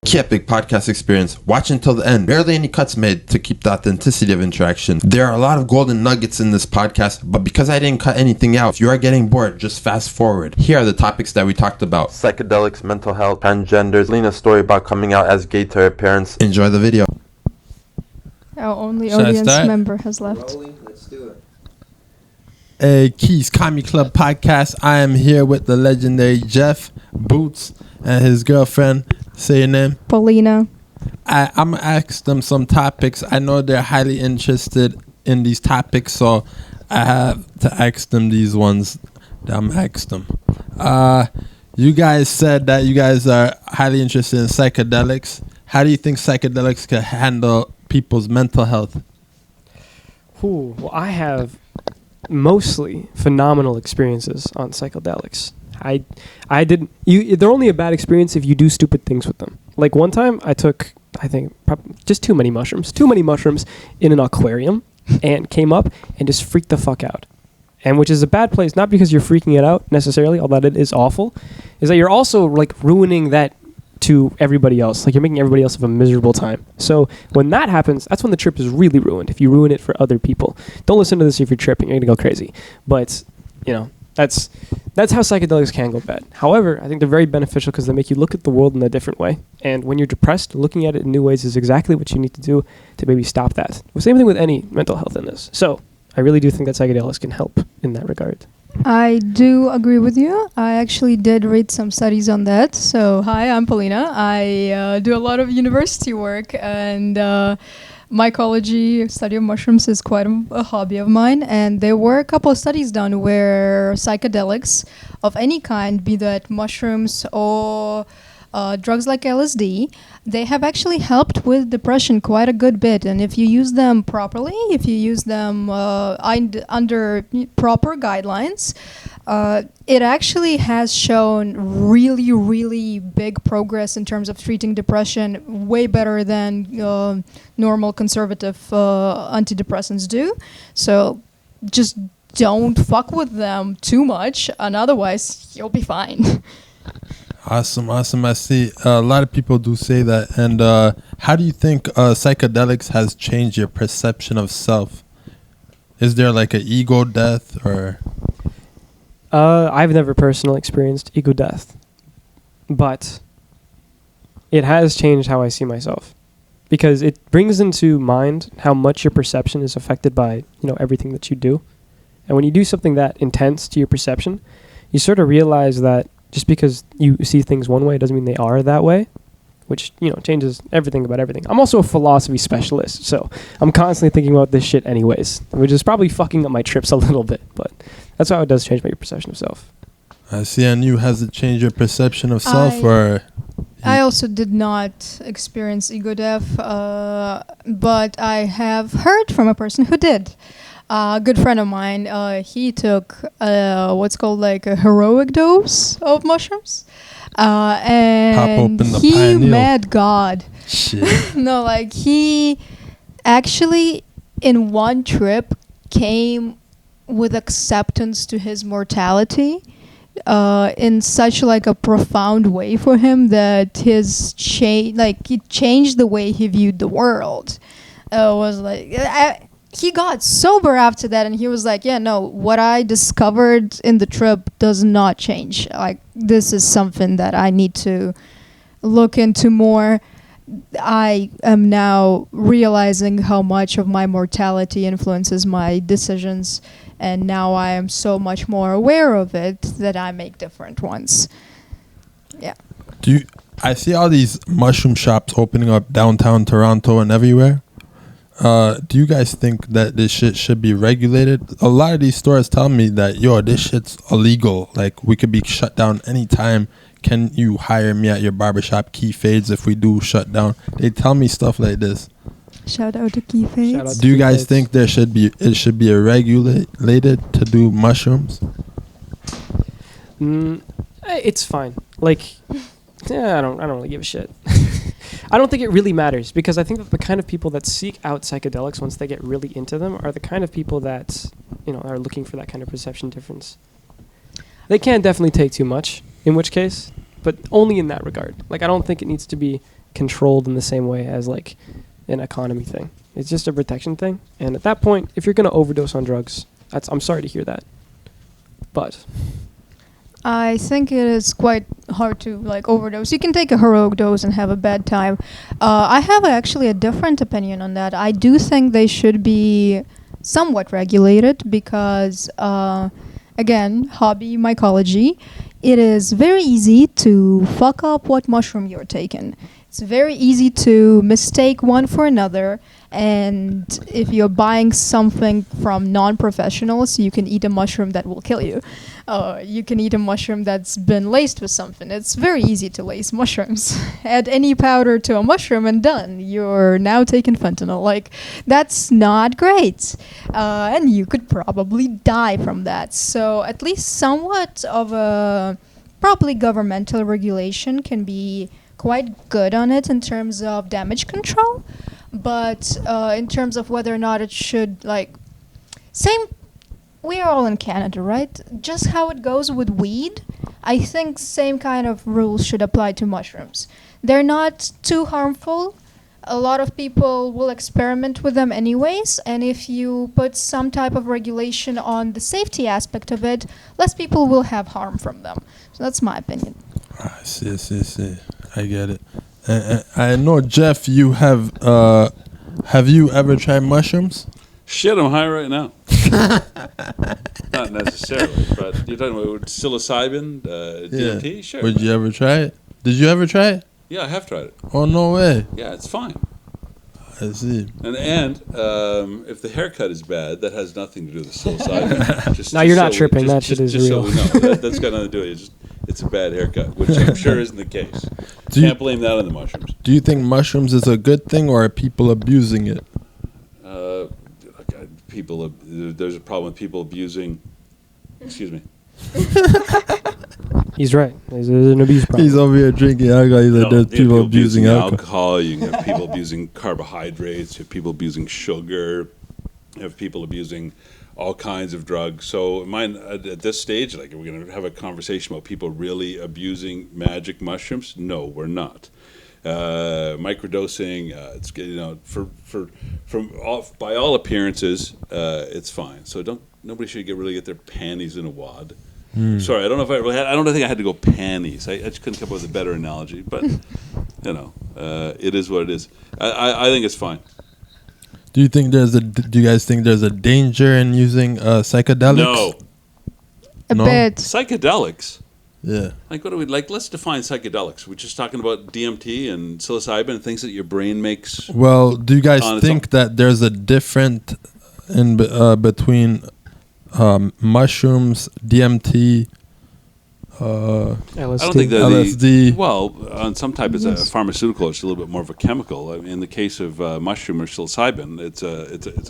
Key Epic podcast experience. Watch until the end. Barely any cuts made to keep the authenticity of interaction. There are a lot of golden nuggets in this podcast, but because I didn't cut anything out, if you are getting bored, just fast forward. Here are the topics that we talked about. Psychedelics, mental health, transgenders, Lena's story about coming out as gay to her parents. Enjoy the video. Our only audience member has left. Let's do it. Hey, Keys Comedy Club podcast. I am here with the legendary Jeff Boots and his girlfriend. Say your name. Paulina. I'm going to ask them some topics. I know they're highly interested in these topics, so I have to ask them these ones that I'm asked them. You guys said that you guys are highly interested in psychedelics. How do you think psychedelics can handle people's mental health? Well, I have mostly phenomenal experiences on psychedelics. They're only a bad experience if you do stupid things with them. Like one time I took, I think, just too many mushrooms in an aquarium and came up and just freaked the fuck out. And which is a bad place, not because you're freaking it out necessarily, although it is awful, is that you're also like ruining that to everybody else. Like you're making everybody else have a miserable time. So when that happens, that's when the trip is really ruined. If you ruin it for other people, don't listen to this if you're tripping. You're gonna go crazy. But you know, that's how psychedelics can go bad. However, I think they're very beneficial because they make you look at the world in a different way. And when you're depressed, looking at it in new ways is exactly what you need to do to maybe stop that. The same thing with any mental health illness. So I really do think that psychedelics can help in that regard. I do agree with you. I actually did read some studies on that. So, hi, I'm Paulina. I do a lot of university work, and mycology, study of mushrooms, is quite a hobby of mine. And there were a couple of studies done where psychedelics of any kind, be that mushrooms or drugs like LSD, they have actually helped with depression quite a good bit. And if you use them properly, if you use them under proper guidelines, it actually has shown really, really big progress in terms of treating depression, way better than normal conservative antidepressants do. So just don't fuck with them too much, and otherwise you'll be fine. Awesome. I see a lot of people do say that. And how do you think psychedelics has changed your perception of self? Is there like an ego death or? I've never personally experienced ego death, but it has changed how I see myself, because it brings into mind how much your perception is affected by, everything that you do. And when you do something that intense to your perception, you sort of realize that just because you see things one way doesn't mean they are that way, which, changes everything about everything. I'm also a philosophy specialist, so I'm constantly thinking about this shit anyways, which is probably fucking up my trips a little bit, but that's how it does change my perception of self. I see. And you, has it changed your perception of self? Or? I also did not experience ego death, but I have heard from a person who did. A good friend of mine, he took what's called like a heroic dose of mushrooms, and he met God. Shit. No, like he actually in one trip came with acceptance to his mortality in such like a profound way for him that his it changed the way he viewed the world. Was like he got sober after that, and he was like, yeah, no, what I discovered in the trip does not change. Like, this is something that I need to look into more. I am now realizing how much of my mortality influences my decisions, and now I am so much more aware of it that I make different ones. Yeah. I see all these mushroom shops opening up downtown Toronto and everywhere. Do you guys think that this shit should be regulated? A lot of these stores tell me that, this shit's illegal. Like, we could be shut down anytime. Can you hire me at your barbershop, Key Fades, if we do shut down? They tell me stuff like this. Shout out to Key Fades. Do you guys think it should be regulated to do mushrooms? It's fine. Like, I don't really give a shit. I don't think it really matters, because I think that the kind of people that seek out psychedelics once they get really into them are the kind of people that, are looking for that kind of perception difference. They can definitely take too much, in which case, but only in that regard. Like, I don't think it needs to be controlled in the same way as like an economy thing. It's just a protection thing. And at that point, if you're going to overdose on drugs, I'm sorry to hear that. But I think it is quite hard to like overdose. You can take a heroic dose and have a bad time. I have actually a different opinion on that. I do think they should be somewhat regulated because, again, hobby mycology. It is very easy to fuck up what mushroom you're taking. It's very easy to mistake one for another. And if you're buying something from non-professionals, you can eat a mushroom that will kill you. You can eat a mushroom that's been laced with something. It's very easy to lace mushrooms. Add any powder to a mushroom and done. You're now taking fentanyl. Like, that's not great. And you could probably die from that. So at least somewhat of a probably governmental regulation can be quite good on it in terms of damage control. But in terms of whether or not it should, like, we are all in Canada, right? Just how it goes with weed, I think same kind of rules should apply to mushrooms. They're not too harmful. A lot of people will experiment with them anyways, and if you put some type of regulation on the safety aspect of it, less people will have harm from them. So that's my opinion. I see. I get it. I know, Jeff, you have you ever tried mushrooms? Shit, I'm high right now. Not necessarily, but you're talking about psilocybin, DMT? Sure. Would you ever try it? Did you ever try it? Yeah, I have tried it. Oh, no way. Yeah, it's fine. I see. And if the haircut is bad, that has nothing to do with the psilocybin. No, you're not tripping. That shit is real. So we know. That's got nothing to do with it. It's a bad haircut, which I'm sure isn't the case. Can't blame that on the mushrooms. Do you think mushrooms is a good thing, or are people abusing it? There's a problem with people abusing. Excuse me. He's right. There's an abuse problem. He's over here drinking alcohol. He's like, there's people abusing alcohol. You have people abusing carbohydrates. You have people abusing sugar. You have people abusing all kinds of drugs. So at this stage, like, are we going to have a conversation about people really abusing magic mushrooms? No, we're not. Microdosing, it's, by all appearances, it's fine. So nobody should really get their panties in a wad. Sorry, I don't know if I don't think I had to go panties. I just couldn't come up with a better analogy, but it is what it is. I think it's fine. Do you guys think there's a danger in using psychedelics? No. A bit. Psychedelics? Yeah. Like, what do we like? Let's define psychedelics. We're just talking about DMT and psilocybin and things that your brain makes. Well, do you guys think that there's a difference in between mushrooms, DMT, LSD? I don't think that LSD. On some type it's a pharmaceutical. It's a little bit more of a chemical. I mean, in the case of mushroom or psilocybin, it's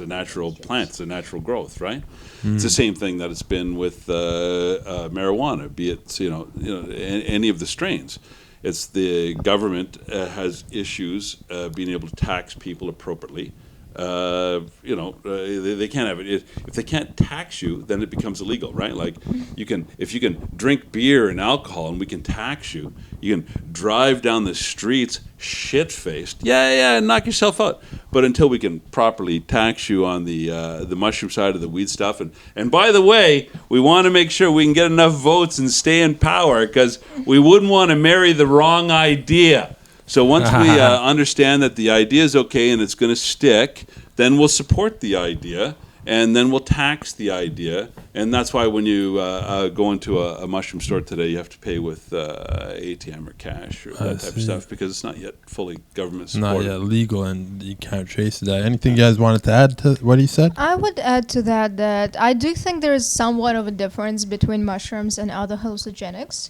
a natural plant. It's a natural growth, right? It's the same thing that it's been with marijuana, be it any of the strains. It's the government has issues being able to tax people appropriately. They can't have it. If they can't tax you, then it becomes illegal, right? Like, if you can drink beer and alcohol and we can tax you, you can drive down the streets shit-faced, knock yourself out. But until we can properly tax you on the mushroom side of the weed stuff, and by the way, we want to make sure we can get enough votes and stay in power, because we wouldn't want to marry the wrong idea. So once we understand that the idea is okay and it's going to stick, then we'll support the idea, and then we'll tax the idea. And that's why when you go into a mushroom store today, you have to pay with ATM or cash or that type of stuff, because it's not yet fully government supported. Not yet legal, and you can't trace that. Anything you guys wanted to add to what he said? I would add to that I do think there is somewhat of a difference between mushrooms and other hallucinogenics,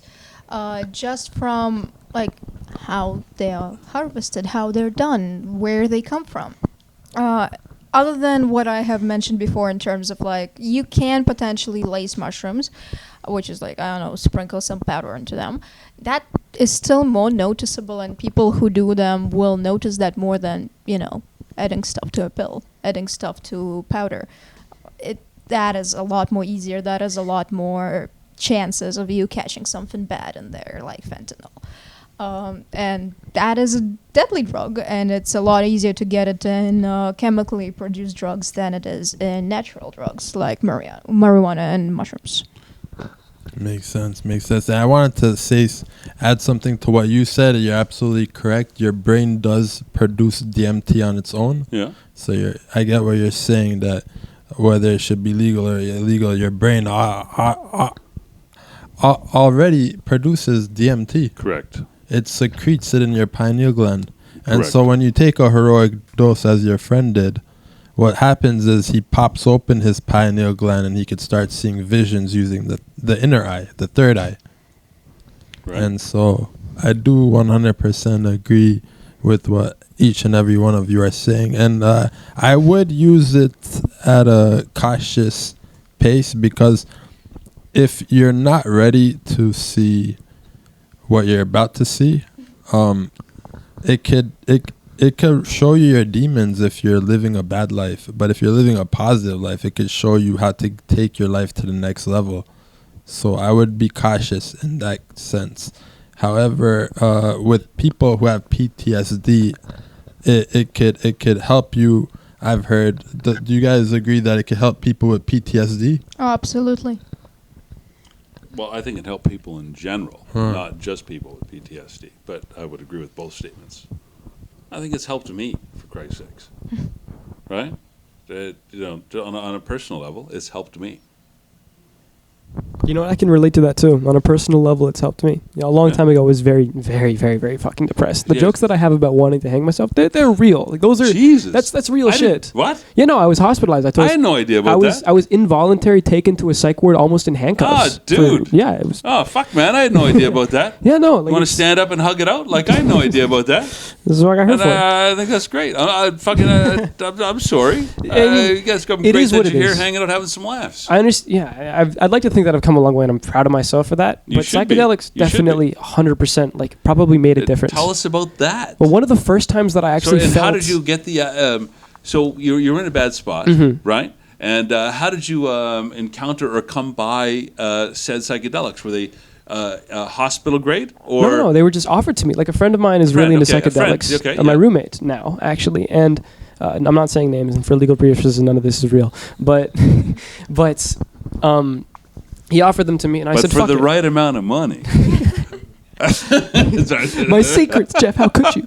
just from like how they are harvested, how they're done, where they come from. Other than what I have mentioned before in terms of like, you can potentially lace mushrooms, which is like, I don't know, sprinkle some powder into them. That is still more noticeable, and people who do them will notice that more than, adding stuff to a pill, adding stuff to powder. That is a lot more easier. That is a lot more chances of you catching something bad in there, like fentanyl. And that is a deadly drug, and it's a lot easier to get it in chemically produced drugs than it is in natural drugs like marijuana and mushrooms. Makes sense. Makes sense. And I wanted to add something to what you said. You're absolutely correct. Your brain does produce DMT on its own. Yeah. So I get what you're saying, that whether it should be legal or illegal, your brain already produces DMT. Correct. It secretes it in your pineal gland. And Correct. so when you take a heroic dose, as your friend did, what happens is he pops open his pineal gland and he could start seeing visions using the inner eye, the third eye. Right. And so I do 100% agree with what each and every one of you are saying. And I would use it at a cautious pace, because if you're not ready to see what you're about to see, it could show you your demons if you're living a bad life. But if you're living a positive life, it could show you how to take your life to the next level. So I would be cautious in that sense. However, with people who have PTSD, it could help you. I've heard. Do you guys agree that it could help people with PTSD? Oh, absolutely. Well, I think it helped people in general, not just people with PTSD. But I would agree with both statements. I think it's helped me, for Christ's sakes. Right? On a personal level, it's helped me. You know what? I can relate to that too. On a personal level, it's helped me. A long time ago, I was very, very, very, very fucking depressed. The jokes that I have about wanting to hang myself, they're real. Like, those are Jesus. That's real shit. What? Yeah, no, I was hospitalized. I had no idea about that. I was involuntary taken to a psych ward, almost in handcuffs. Oh, dude. Yeah, it was. Oh, fuck, man. I had no idea about that. Yeah, no. Like, You want to stand up and hug it out? Like, I had no idea about that. This is what I got here And for. I think that's great. I'm sorry. You guys got it great is that what you're it here is. hanging out having some laughs. I understand. Yeah, I'd like to think that I've come a long way, and I'm proud of myself for that. You But should be. psychedelics You should definitely 100% like probably made a difference. Tell us about that. Well, one of the first times that I actually and felt. how did you get the? So you're in a bad spot, right? And how did you encounter or come by said psychedelics? Were they hospital grade or No, they were just offered to me. Like, a friend of mine is really into psychedelics. My roommate now, actually, and I'm not saying names, and for legal purposes, none of this is real. But he offered them to me, and I said, for "Fuck the it." right amount of money. My secrets, Jeff. How could you?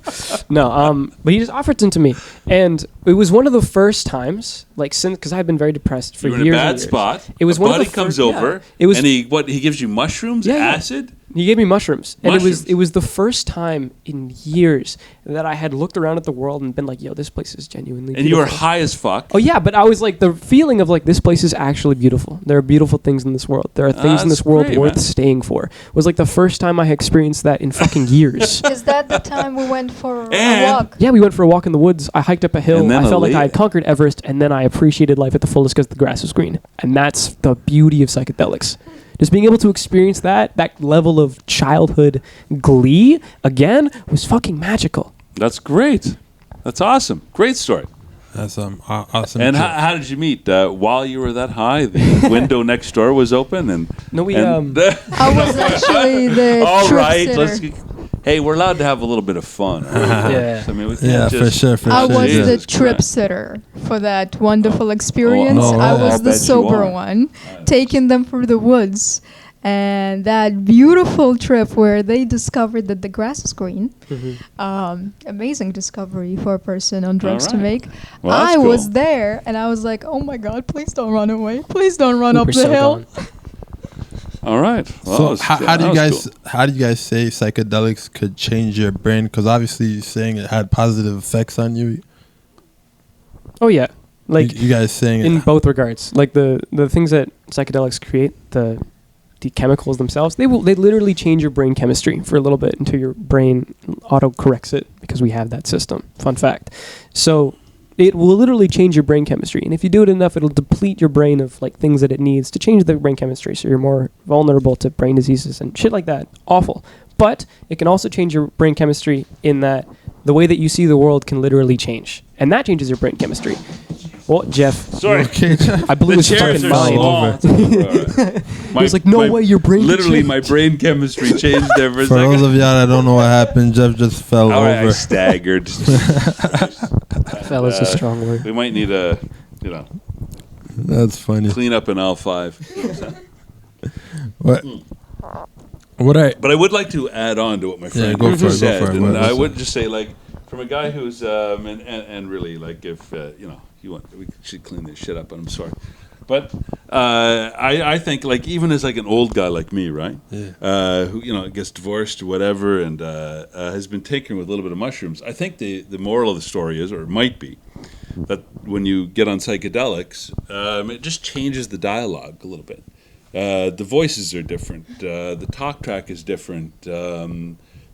No, but he just offered them to me, and it was one of the first times, like, since, because I've been very depressed for You're years. in a bad and years. spot. It was a one of buddy the comes first, over. Yeah. It was, and he gives you mushrooms, Yeah, yeah. acid. He gave me mushrooms, and Mushrooms. it was the first time in years that I had looked around at the world and been like, "Yo, this place is genuinely." And you were beautiful. high as fuck. Oh yeah, but I was like, the feeling of like, this place is actually beautiful. There are beautiful things in this world. There are things in That's this world great, worth man. staying for. Was like the first time I experienced that in fucking years. Is that the time we went for a And- walk? Yeah, we went for a walk in the woods. I hiked up a hill. And then I felt like a I had conquered Everest, and then I appreciated life at the fullest because the grass was green. And that's the beauty of psychedelics. Just being able to experience that level of childhood glee again was fucking magical. That's great. That's awesome. Great story. That's awesome. And how did you meet? While you were that high, the window next door was open, and No, we and I was actually the all trip right. sitter. Hey, we're allowed to have a little bit of fun. Yeah. I mean, we can't Yeah, for just, sure, for I sure. was yeah. the Jesus trip Christ. sitter for that wonderful experience. no, I I'll was the bet you sober are. one, taking them through the woods. And that beautiful trip where they discovered that the grass is green. Amazing discovery for a person on drugs to right. make. Well, that's I was cool. there, and I was like, oh my God, please don't run away. Please don't run We up were the so hill. gone. All right. Well, So that was- how do that you was guys cool. how do you guys say psychedelics could change your brain? Because obviously you're saying it had positive effects on you. Oh yeah, like you guys saying in it. both regards. Like the things that psychedelics create, the chemicals themselves, they literally change your brain chemistry for a little bit until your brain auto corrects it, because we have that system. Fun fact. So it will literally change your brain chemistry, and if you do it enough, it'll deplete your brain of like things that it needs to change the brain chemistry, so you're more vulnerable to brain diseases and shit like that. Awful. But it can also change your brain chemistry in that the way that you see the world can literally change, and that changes your brain chemistry. Well, Jeff, Sorry. Okay, I blew The his chairs fucking are mind. small. He was like, "No way, your brain Literally, changed." my brain chemistry changed there for a for those second. of y'all that don't know what happened, Jeff just fell All right, I over. staggered. Fell is a strong word. We might need a, That's funny. clean up in L5. What? What I But I would like to add on to what my friend go for it, go said. for it. And What I was would just say, like, from a guy who's, and really, like, if, you want, we should clean this shit up, but I'm sorry. But I think, like, even as, like, an old guy like me, right? Yeah. Who, gets divorced or whatever and has been taken with a little bit of mushrooms, I think the moral of the story is, or it might be, that when you get on psychedelics, it just changes the dialogue a little bit. The voices are different. The talk track is different.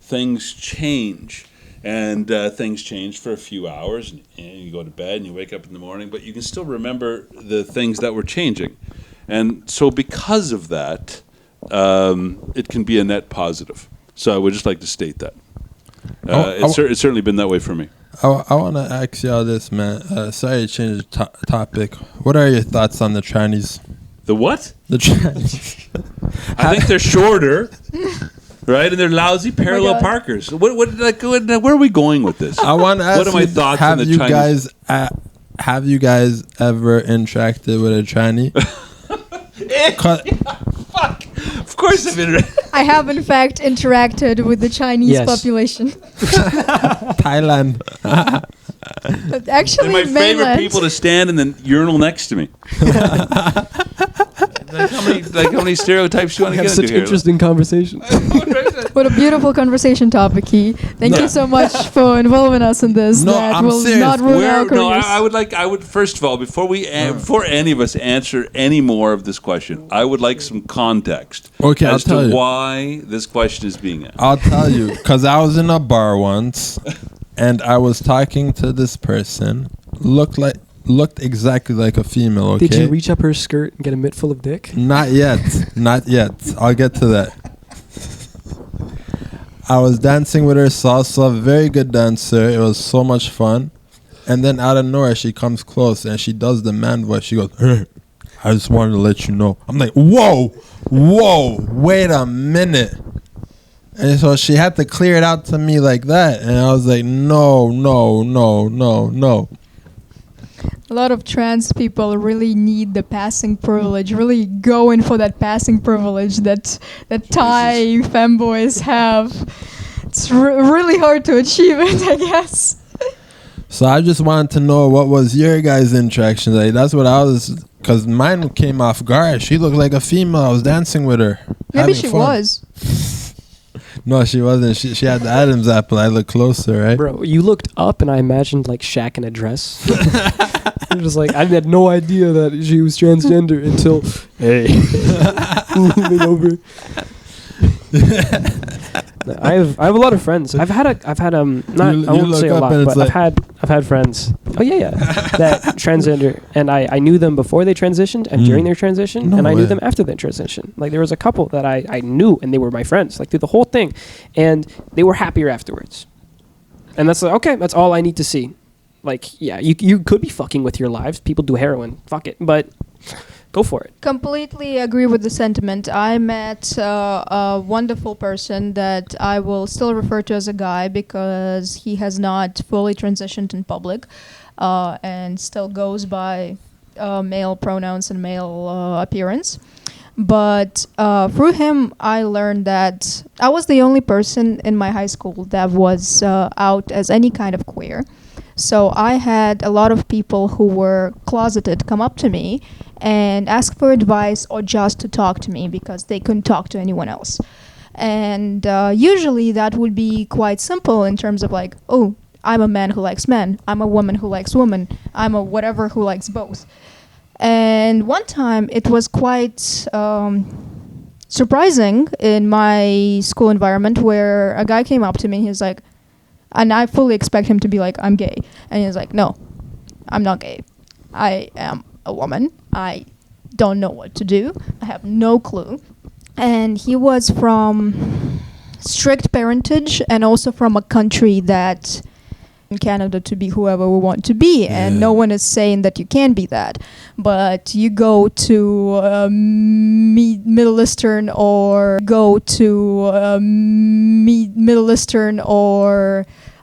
Things change. And things change for a few hours. And you go to bed and you wake up in the morning. But you can still remember the things that were changing. And so because of that, it can be a net positive. So I would just like to state that. It's certainly been that way for me. I want to ask y'all this, man. Sorry to change the topic. What are your thoughts on the trannies? The what? The trannies. I think they're shorter, right? And they're lousy parallel God. parkers. Where are we going with this? I want to ask What are my thoughts have on the you Chinese? have you guys ever interacted with a tranny? Fuck. Of course I've been. I have in fact interacted with the Chinese Yes. population. Thailand. But actually, They're my favorite mainland. people to stand in the urinal next to me. like how many stereotypes you want We to have get such into here? interesting conversations. What a beautiful conversation topic, Key. Thank you so much for involving us in this. No, that I'm will serious. not ruin our No, careers. I would first of all, before any of us answer any more of this question, I would like some context Okay, I'll as tell to you. why this question is being asked. I'll tell you, because I was in a bar once, and I was talking to this person. Looked exactly like a female. Okay. Did you reach up her skirt and get a mitt full of dick? Not yet. Not yet. I'll get to that. I was dancing with her salsa. Very good dancer. It was so much fun. And then out of nowhere, she comes close and she does the man voice. She goes, "Hey, I just wanted to let you know." I'm like, whoa, wait a minute. And so she had to clear it out to me like that. And I was like, no. A lot of trans people really need the passing privilege, really go in for that passing privilege that Thai femboys have. It's really hard to achieve it, I guess. So I just wanted to know, what was your guys' interaction like? That's what I was, because mine came off guard. She looked like a female. I was dancing with her. Maybe having she fun. was. No, she wasn't. She had the Adam's apple. I looked closer, right? Bro, you looked up and I imagined like Shaq in a dress. I'm just like, I had no idea that she was transgender until, hey, moving over. I have a lot of friends. I've had not You I won't look say a up lot, and it's but like- I've had friends. Oh yeah, that transgender, and I knew them before they transitioned and during their transition, No and I knew way. them after their transition. Like there was a couple that I knew, and they were my friends, like through the whole thing, and they were happier afterwards. And that's like, okay, that's all I need to see. Like, yeah, you could be fucking with your lives. People do heroin. Fuck it, but go for it. Completely agree with the sentiment. I met a wonderful person that I will still refer to as a guy because he has not fully transitioned in public and still goes by male pronouns and male appearance. But through him, I learned that I was the only person in my high school that was out as any kind of queer. So I had a lot of people who were closeted come up to me and ask for advice or just to talk to me because they couldn't talk to anyone else. And usually that would be quite simple in terms of like, oh, I'm a man who likes men. I'm a woman who likes women. I'm a whatever who likes both. And one time it was quite surprising in my school environment where a guy came up to me and he was like, and I fully expect him to be like, I'm gay. And he was like, no, I'm not gay. I am a woman. I don't know what to do. I have no clue. And he was from strict parentage and also from a country that in Canada to be whoever we want to be, and no one is saying that you can be that. But you go to Middle Eastern or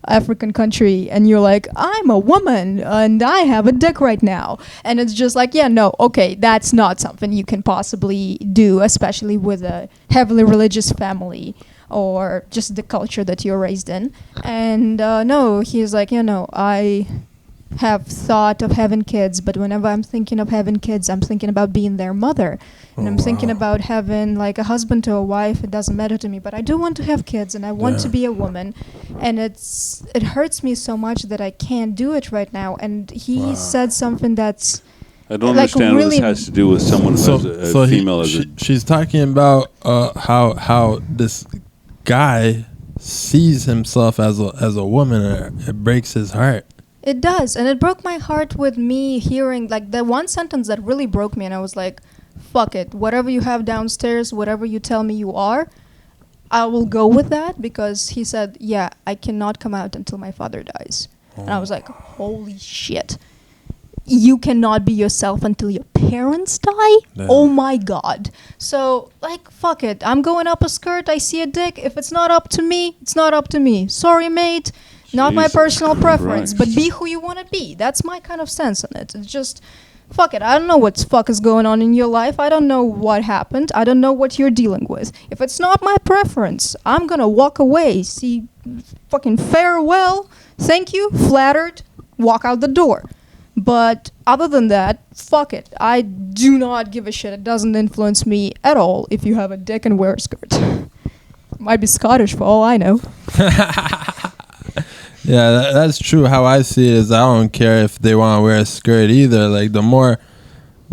African country, and you're like, I'm a woman and I have a dick right now, and it's just like, yeah, no, okay, that's not something you can possibly do, especially with a heavily religious family or just the culture that you're raised in. And no, he's like, I have thought of having kids, but whenever I'm thinking of having kids, I'm thinking about being their mother, and I'm thinking about having like a husband or a wife. It doesn't matter to me, but I do want to have kids, and I want to be a woman, and it hurts me so much that I can't do it right now. And he said something that's I don't like understand really what this has to do with someone who has a female as a... She's talking about how this guy sees himself as a woman, and it breaks his heart. It does, and it broke my heart with me hearing, like, the one sentence that really broke me, and I was like, fuck it, whatever you have downstairs, whatever you tell me you are, I will go with that, because he said, yeah, I cannot come out until my father dies. And I was like, holy shit. You cannot be yourself until your parents die? Yeah. Oh my God. So, like, fuck it. I'm going up a skirt, I see a dick. If it's not up to me, it's not up to me. Sorry, mate. Not my personal preference, but be who you want to be. That's my kind of stance on it. It's just, fuck it. I don't know what the fuck is going on in your life. I don't know what happened. I don't know what you're dealing with. If it's not my preference, I'm going to walk away. See, fucking farewell. Thank you. Flattered. Walk out the door. But other than that, fuck it. I do not give a shit. It doesn't influence me at all if you have a dick and wear a skirt. Might be Scottish for all I know. Yeah, that's true. How I see it is I don't care if they want to wear a skirt either. Like, the more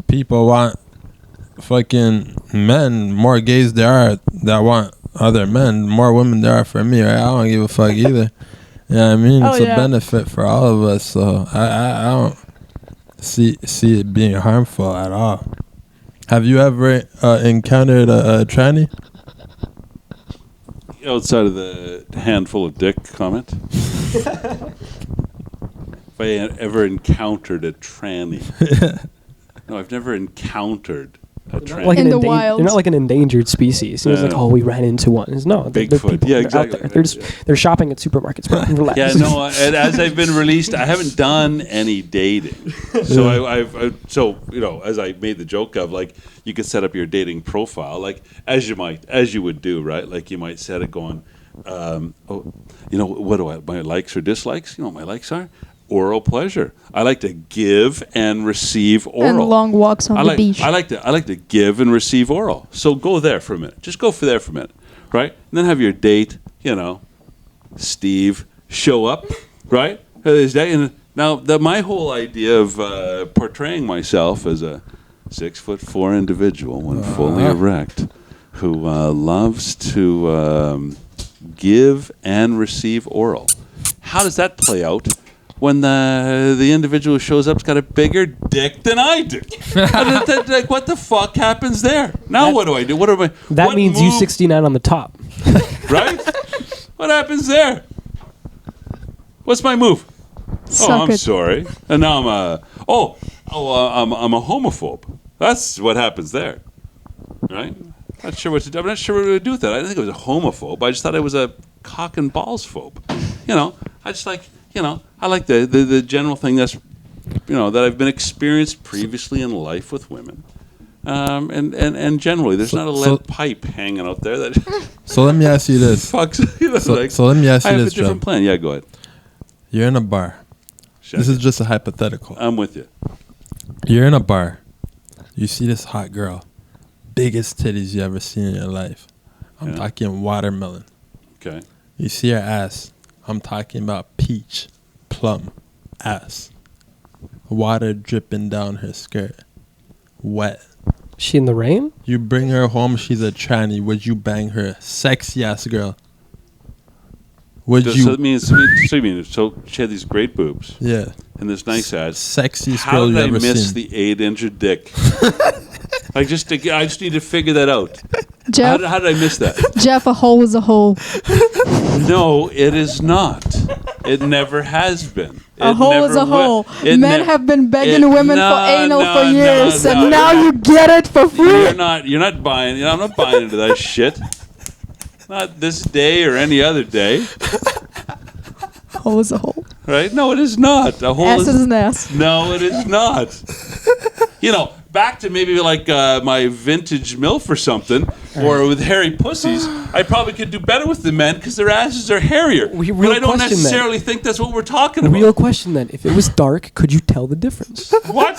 people want fucking men, more gays there are that want other men, more women there are for me, right? I don't give a fuck either. You know what I mean? It's a benefit for all of us, so I don't see it being harmful at all. Have you ever encountered a tranny? Outside of the handful of dick comment, if I ever encountered a tranny. No, I've never encountered a tranny. Like in the wild. They're not like an endangered species. It's like, we ran into one. No, they're Bigfoot. people. Yeah, They're exactly. out there. They're shopping at supermarkets. Bro. Relax. Yeah, no. And as I've been released, I haven't done any dating. So as I made the joke of, like, you could set up your dating profile, like as you would do, right? Like, you might set it going, what do my likes or dislikes? You know what my likes are? Oral pleasure. I like to give and receive oral. And long walks on the beach. I like to give and receive oral. So go there for a minute. Just go there for a minute, right? And then have your date. Steve show up, right? Now my whole idea of portraying myself as a 6'4" individual when fully erect, who loves to give and receive oral. How does that play out when the individual shows up's got a bigger dick than I do? Like, what the fuck happens there? Now what do I do? That means U69 on the top. Right? What happens there? What's my move? I'm sorry. And now I'm a homophobe. That's what happens there. Right? I'm not sure what to do. I'm not sure what to do with that. I didn't think it was a homophobe. I just thought it was a cock and balls phobe. I just like, I like the general thing that's, that I've been experienced previously in life with women. And generally, there's not a lead pipe hanging out there that. So let me ask you this. So let me ask you this. I have a different plan. Yeah, go ahead. You're in a bar. This is just a hypothetical. I'm with you. You're in a bar. You see this hot girl. Biggest titties you ever seen in your life. I'm talking watermelon. Okay. You see her ass. I'm talking about peach, plum, ass. Water dripping down her skirt. Wet. She in the rain? You bring her home, she's a tranny. Would you bang her? Sexy ass girl. Would you? So she had these great boobs. Yeah. And this nice ass. Sexiest girl you ever seen. How did I miss the 8-inch dick? I just need to figure that out. Jeff, how did I miss that? Jeff, a hole is a hole. No, it is not. It never has been. A hole is a hole. Men have been begging women for anal for years, no, and now you get it for free. You're not buying. I'm not buying into that shit. Not this day or any other day. Hole is a hole. Right? No, it is not. A hole Ass is an ass. No, it is not. Back to maybe like my vintage MILF or something, or with hairy pussies, I probably could do better with the men because their asses are hairier. But I don't necessarily think that's what we're talking about. Real question then. If it was dark, could you tell the difference? What?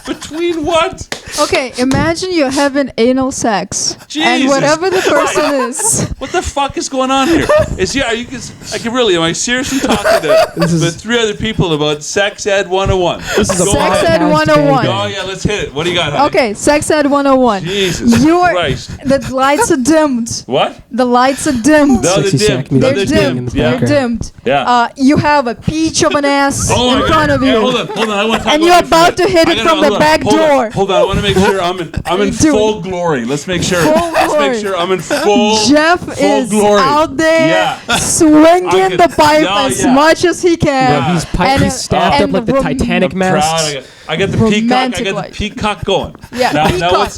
Between what? Okay, imagine you're having anal sex, and Jesus whatever the person is. What the fuck is going on here? Am I seriously talking to the 3 other people about Sex Ed 101? This is a Sex Ed podcast 101. Oh yeah, let's hit it. What do you got, honey? Okay, Sex Ed 101. Jesus Christ. The lights are dimmed. What? The lights are dimmed. No, Sexy they're sack dimmed. They're music playing in dimmed. the They're background. dimmed. Yeah. You have a peach of an ass in front of you. Hey, hold on. I want to talk And about you're it for a about to minute. hit it from the back door. Hold on. I want to make sure I'm in Do full glory. Let's make sure. Full Let's glory. make sure I'm in full. Jeff is glory. out there Yeah. swinging I'm the gonna- pipe No, as yeah. much as he can. Yeah. He's staffed up like the Titanic I'm proud. masts. I got the peacock. Romantic I got life. the peacock going. Yeah, Now peacock.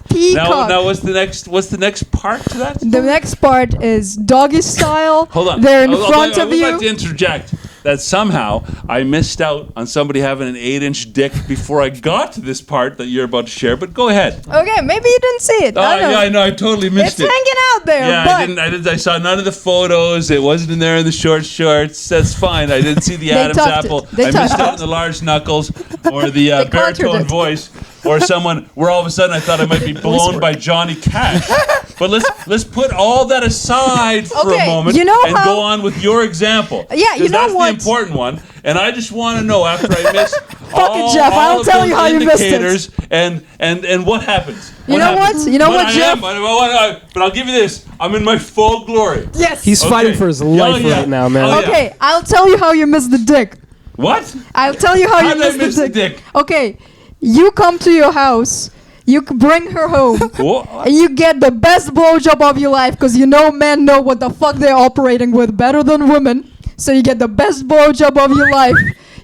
Peacock. now what's the next part to that? The next part is doggy style. Hold on. They're in I front of would you. like to interject that somehow I missed out on somebody having an 8-inch dick before I got to this part that you're about to share. But go ahead. Okay, maybe you didn't see it. Oh, I don't know. yeah, I know. I totally It's missed it. hanging out there. Yeah, but I didn't. I saw none of the photos. It wasn't in there in the short shorts. That's fine. I didn't see the They Adam's tucked it. apple. They I tucked missed it. out on the large knuckles or the They contoured baritone it. voice or someone where all of a sudden I thought I might be blown by Johnny Cash. But let's put all that aside for a Okay, moment you know and how- go on with your example. Yeah, you 'Cause know that's what? the important one. And I just want to know after I miss Jeff, I'll of tell those you how you missed it. indicators and what happens. You know what? happens? You know But what, I Jeff? am, but I'll give you this. I'm in my full glory. yes. He's fighting for his life yeah. right now, man. Oh, yeah. Okay, I'll tell you how you missed the dick. What? I'll tell you how How you did I missed miss the dick? Okay, you come to your house, you bring her home, What? and you get the best blowjob of your life because you know men know what the fuck they're operating with better than women. So you get the best blowjob of your life.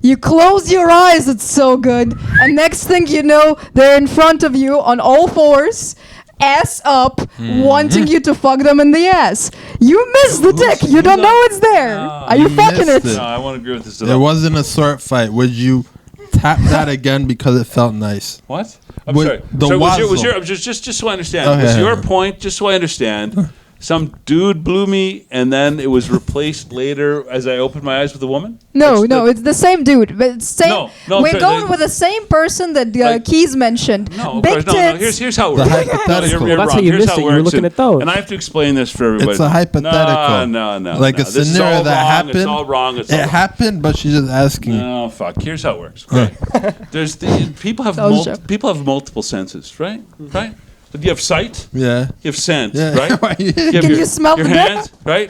You close your eyes, it's so good. And next thing you know, they're in front of you on all fours, ass up, wanting you to fuck them in the ass. You miss the dick. You don't know it's there. Are you You fucking it? missed No, I won't agree with this at It all. wasn't a sword fight. Would you tap that again because it felt nice? What? I'm With sorry. the So was wazzle. your just so I understand? Okay. Was your point just so I understand? Some dude blew me, and then it was replaced later as I opened my eyes with a woman. No, That's no, the- it's the same dude. But it's same. No, I'm we're sorry, going they- with the same person that Like- Keys mentioned. No, of Big course, tits. no. Here's how it The works. hypothetical. You're That's wrong. how you Here's missed how it. You were works, looking at those. and I have to explain this for everybody. It's a hypothetical. No. Like a This is scenario all that wrong. happened. It's all wrong. It's all It wrong. happened, but she's just asking. No, fuck. Here's how it works. Right? People have That was Jeff. people have multiple senses, right? Right. You have sight. Yeah. You have scent, Yeah. right? Why you- You have Can you smell your the dick? hands, right?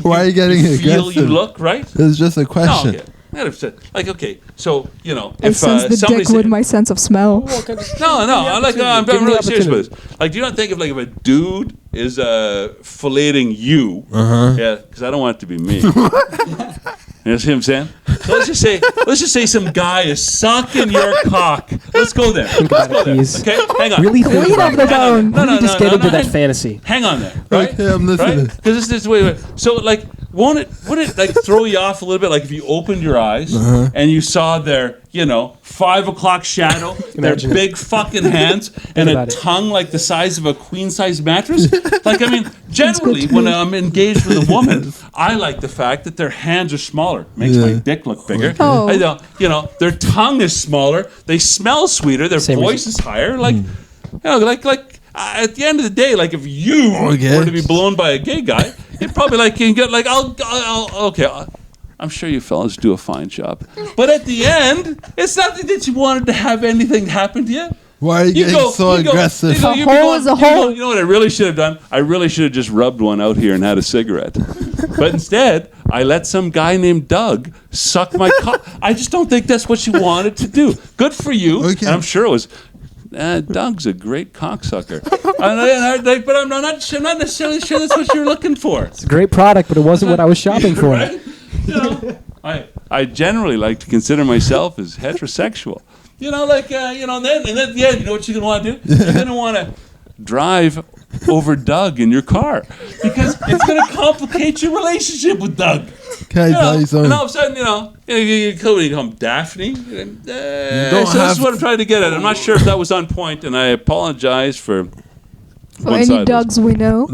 Why are you getting feel, aggressive? you look, right? It's just a No, question. okay. Not upset. Like, okay, so I if sense the somebody dick with my sense of smell. no, I'm Give me really the serious with opportunity. this. Like, do you not think if a dude is filleting you? Yeah, because I don't want it to be me. You see what I'm saying? So let's just say some guy is sucking your cock. Let's go there. Let's about go it, there. please. Okay, hang on. Really Clean think up about the it. bone. No, Really just get into that hang- fantasy. Hang on there, right? Okay, I'm listening. Right? Because this is wait. So like, wouldn't it like throw you off a little bit? Like if you opened your eyes and you saw their 5 o'clock shadow, their Imagine it. big fucking hands, and a about it. tongue like the size of a queen size mattress. Like I mean, generally when I'm engaged with a woman, I like the fact that their hands are smaller. Makes my Yeah. dick look bigger. Oh. I know, their tongue is smaller. They smell sweeter. Their Same voice is higher. Like, at the end of the day, like if you Okay. were to be blown by a gay guy, you'd probably you can get like I'm sure you fellas do a fine job, but at the end, it's not that you wanted to have anything happen to you. Why are you getting so aggressive? A hole is a hole. You know what I really should have done? I really should have just rubbed one out here and had a cigarette. But instead, I let some guy named Doug suck my cock. I just don't think that's what you wanted to do. Good for you. Okay. And I'm sure it was. Doug's a great cocksucker. But I'm not necessarily sure that's what you're looking for. It's a great product, but it wasn't what I was shopping for. Right? I generally like to consider myself as heterosexual. You know, like and then yeah, you know what you're gonna want to do? You're gonna want to drive over Doug in your car because it's gonna complicate your relationship with Doug. Can I tell you something? And all of a sudden, you come Daphne. So this is what I'm trying to get at. I'm not sure if that was on point, and I apologize for For any dogs we know.